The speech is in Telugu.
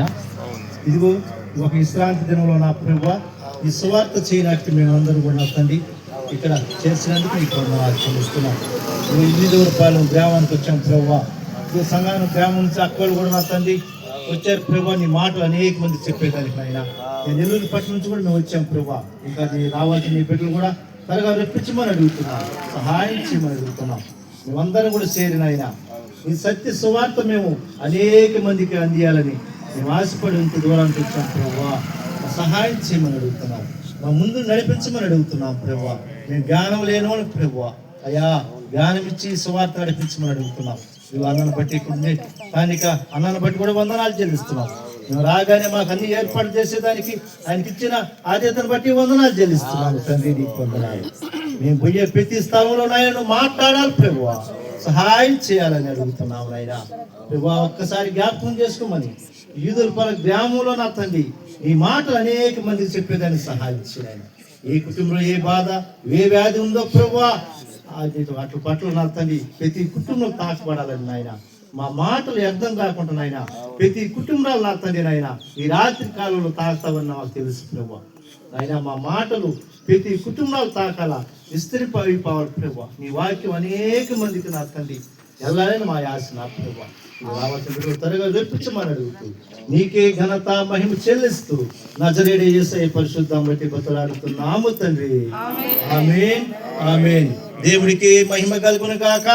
నాయన. ఇదిగో ఒక విశ్రాంతి దినంలో నా ప్రభువా ఈ సువార్త చేయనట్టు మేమందరూ కూడా తండ్రి ఇక్కడ చేసినందుకు నీకు వందనాలు చెల్లిస్తున్నాం. 8 గ్రామానికి వచ్చాం ప్రభువా. ఇదిగో సంఘానం గ్రామం నుంచి అక్కలు కూడా నా తండ్రి వచ్చారు ప్రభువా. నీ మాటలు అనేక మంది చెప్పేదానికి నాయన. నేను నెల్లూరు పట్టణం నుంచి కూడా మేము వచ్చాం ప్రభువా. ఇంకా నీ రావాల్సిన నీ బిడ్డలు కూడా త్వరగా రప్పించమని అడుగుతున్నాం, సహాయం చేయమని అడుగుతున్నాం. మేమందరం కూడా చేరిన ఆయన ఈ సత్య సువార్త మేము అనేక మందికి అందియాలని మేము ఆశపడి ఇంత దూరానికి వచ్చాం ప్రభువా. సహాయం చేయమని అడుగుతున్నాం, మా ముందు నడిపించమని అడుగుతున్నాం ప్రభువా. మేము జ్ఞానం లేనివాళ్ళం ప్రభువా. అయ్యా జ్ఞానం ఇచ్చి సువార్త నడిపించమని అడుగుతున్నాం. నువ్వు అన్నను బట్టి ఇక్కడ స్థానిక అన్నను బట్టి కూడా వందనాలు చెల్లిస్తున్నాం. మేము రాగానే మాకు అన్ని ఏర్పాటు చేసేదానికి ఆయనకి ఇచ్చిన ఆద్యతను బట్టి వందనాలు చెల్లిస్తున్నాము తండ్రి. నీకు వందనాలు. మేము పోయే ప్రతి స్థలంలో నాయన మాట్లాడాలి ప్రభువా, సహాయం చేయాలని అడుగుతున్నాము నాయన. ప్రభువా ఒక్కసారి జ్ఞాపకం చేసుకోమని యూదుల గ్రామంలో నా తండ్రి ఈ మాటలు అనేక మందికి చెప్పేదానికి సహాయం చేయాలి. ఏ కుటుంబంలో ఏ బాధ ఏ వ్యాధి ఉందో ప్రభువా అటు పట్ల నా తండ్రి ప్రతి కుటుంబం తాకబడాలని నాయన. మా మాటలు అర్థం కాకుండా నాయన ప్రతి కుటుంబాలు నా తండ్రి నాయన ఈ రాత్రి కాలంలో తాకుతావని మాకు తెలుసు ప్రభువా. నాయన మా మాటలు ప్రతి కుటుంబాలు తాకాల విస్తరిపోవాలి ప్రభువా. నీ వాక్యం అనేక మందికి నా తండ్రి వెళ్ళాలని మా ఆశ నా ప్రభువా. రావాల్సిన త్వరగా రప్పించమని అడుగుతూ నీకే ఘనత మహిమ చెల్లిస్తూ నజరేయుడు యేసయ్య పరిశుద్ధం బట్టి బతులాడుతున్నాము తండ్రి. ఆమేన్ ఆమేన్. దేవుడికి మహిమ కలుగును గాక.